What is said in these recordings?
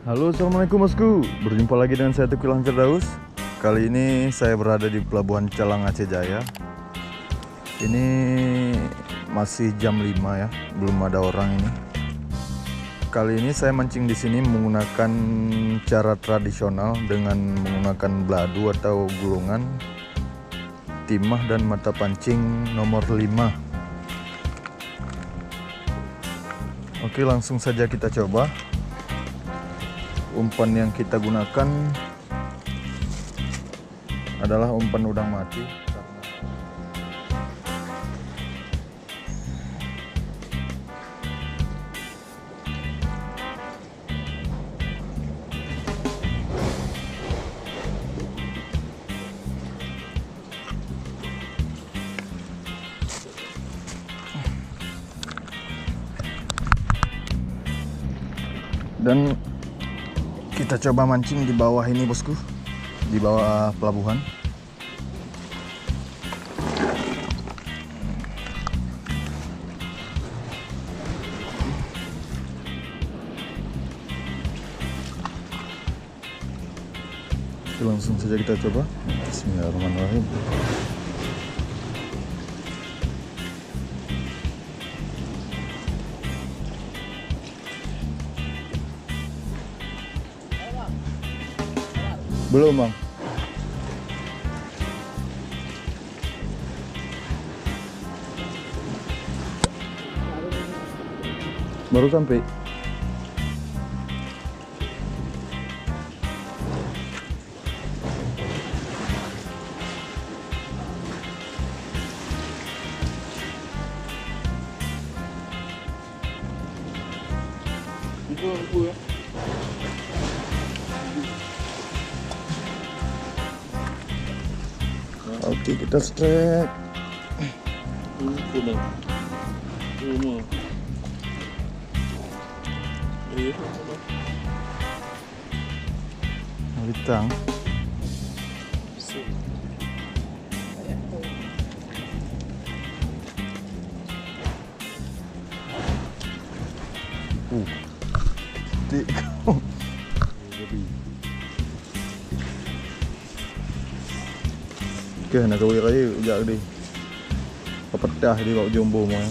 Halo, assalamualaikum bosku. Berjumpa lagi dengan saya Teguh Ilham Firdaus. Kali ini saya berada di Pelabuhan Calang Aceh Jaya. Ini masih jam 5 ya, belum ada orang ini. Kali ini saya mancing di sini menggunakan cara tradisional dengan menggunakan beladu atau gulungan, timah dan mata pancing nomor 5. Oke, langsung saja kita coba. Umpan yang kita gunakan adalah umpan udang mati. Dan kita coba mancing di bawah ini bosku, di bawah pelabuhan. Langsung saja kita coba. Bismillahirrahmanirrahim. Belum bang. Baru sampai. Itu aku ya. Oke, kita strike. Ini rumah. Litang. Oke, nak kawin kaya ujak dia. Pepedah dia bawa jumbo mo. Nak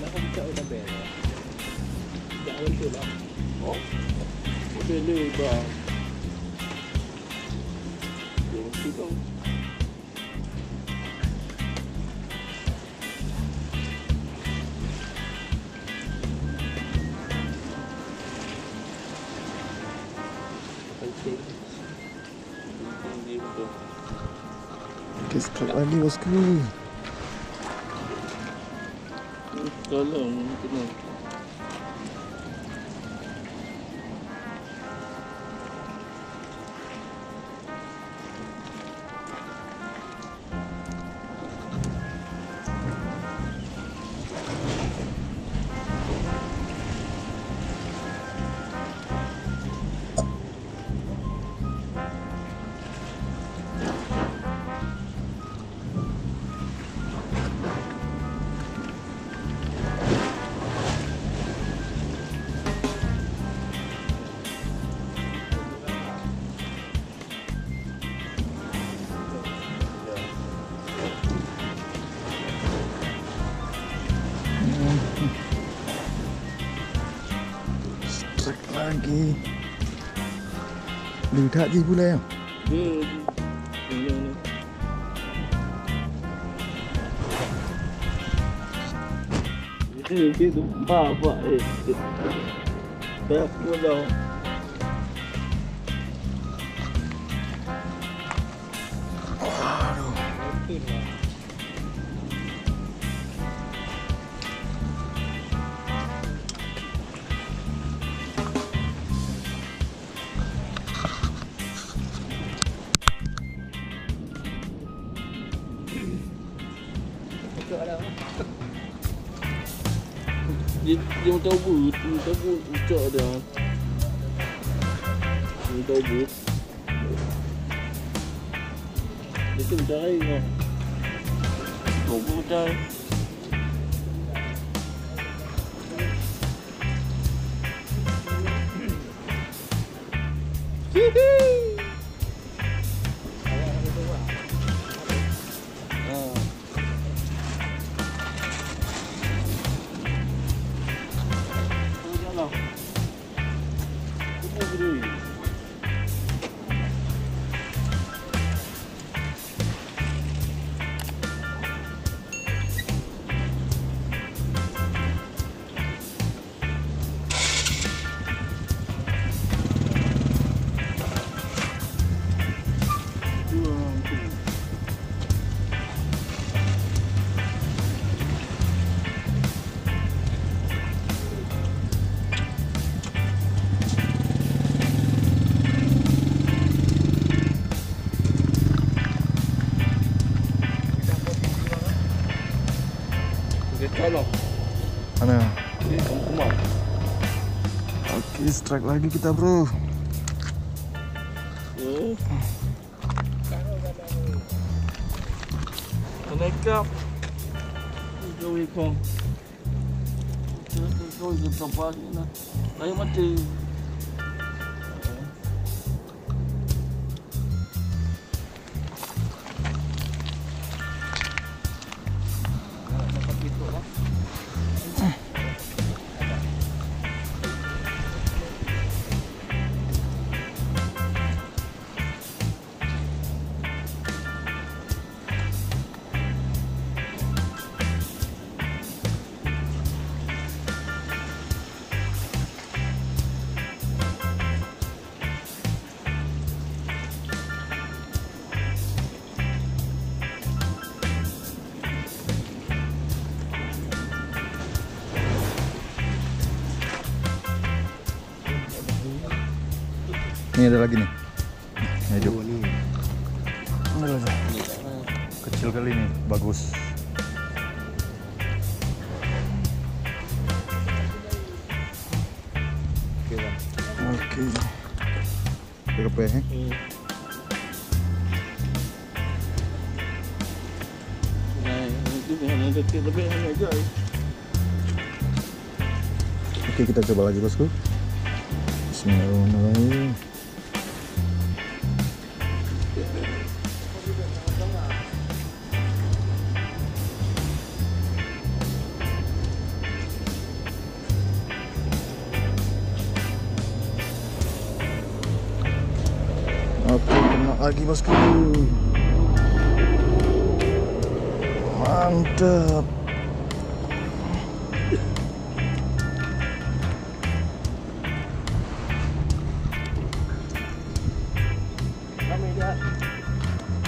buka udah bel. Jangan tu lah. Oh. Boleh bang. Dia mesti tahu. Oke, strike lagi bosku. Kalau mungkin Strike lagi. Lihat je pula ya. Itu apa tak boleh. Aduh. Dia macam but, ucap dia. Dia macam but. Dia tu macam air lah. Tunggu macam Tolong. Mana? Ini kumar. Oke, strike lagi kita, bro. Menekap. Jauh ikon. Jauh ikon tempat ni lah. Saya mati. Ini ada lagi nih. Hidup. Oh, ni. Ambil aja. Kecil kali nih, bagus. Okey bang. Oke. Berapa ya? Lebih hanya aja. Oke, kita coba lagi, bosku. Bismillahirrahmanirrahim. Oke, kena lagi, bosku. Mantap.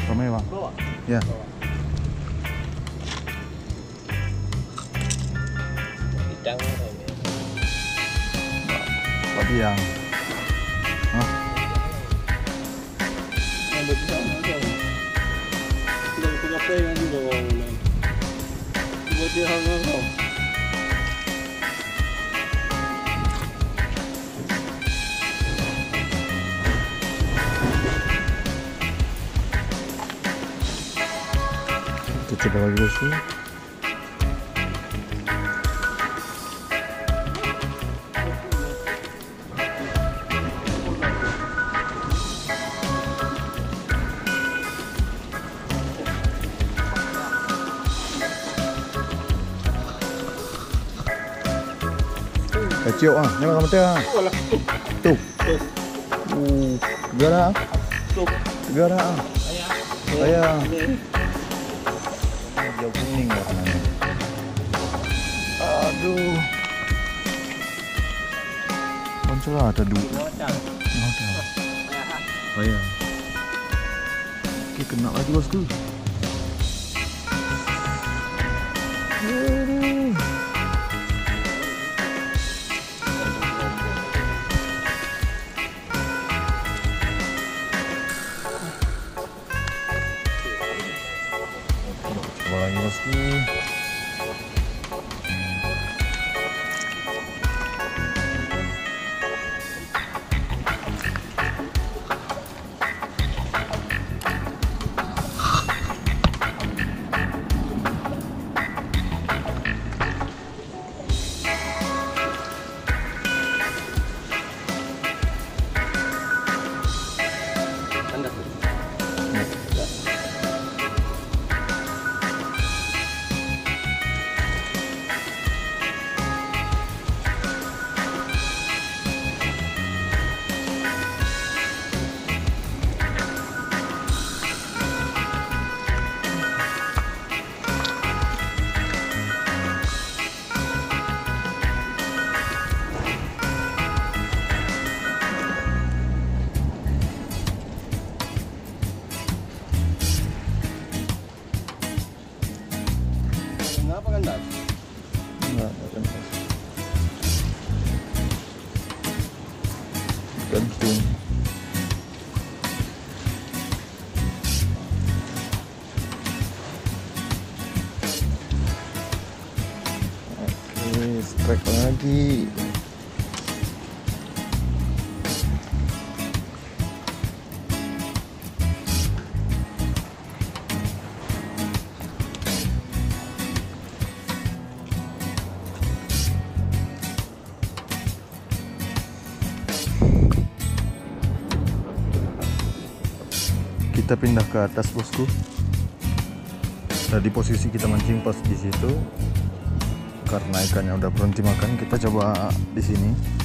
Ramai, bang. Ya. Tapi yang Ada di sana ada. Tidak punya pengen juga orang lain. Buat dia hangat kau. kita coba lagi, bosku. Kecil ah, jangan kamu teh. Tuh. Gara. Gara. Ayah. Hijau kuning warnanya. Aduh. Poncol ada dua. Ayah. Oke, kena lagi, bosku. Coba lagi, bosku. gantung. Oke, strike lagi. Kita pindah ke atas, bosku. Tadi posisi kita mancing pas di situ. Karena ikannya udah berhenti makan, kita coba di sini.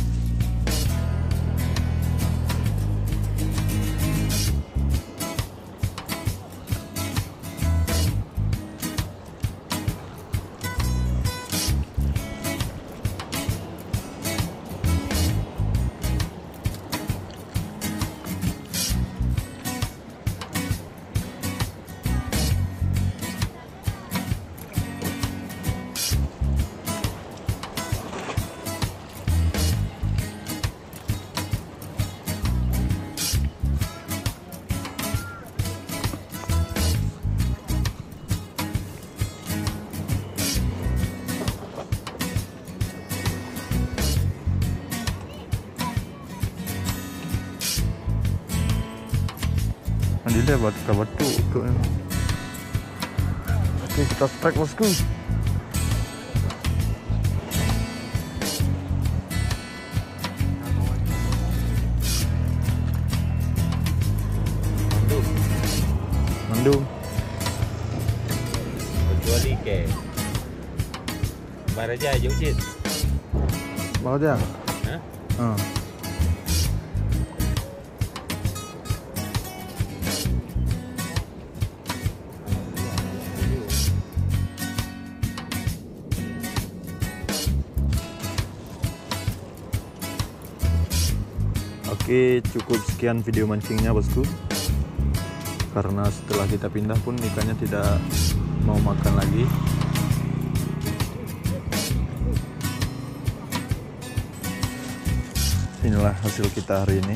Nanti dia batu tuh. Oke, kita strike, bosku. Mandung. Kecuali ke Baraja Jungsit. Mau aja. Hah? Oke, cukup sekian video mancingnya, bosku. Karena setelah kita pindah pun ikannya tidak mau makan lagi. Inilah hasil kita hari ini.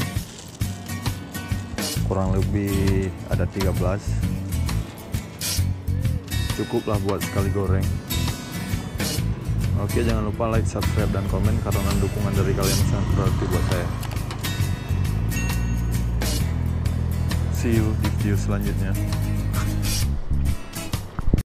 Kurang lebih ada 13. Cukuplah buat sekali goreng. Oke, jangan lupa like, subscribe, dan komen karena dukungan dari kalian sangat berarti buat saya. See you di video selanjutnya.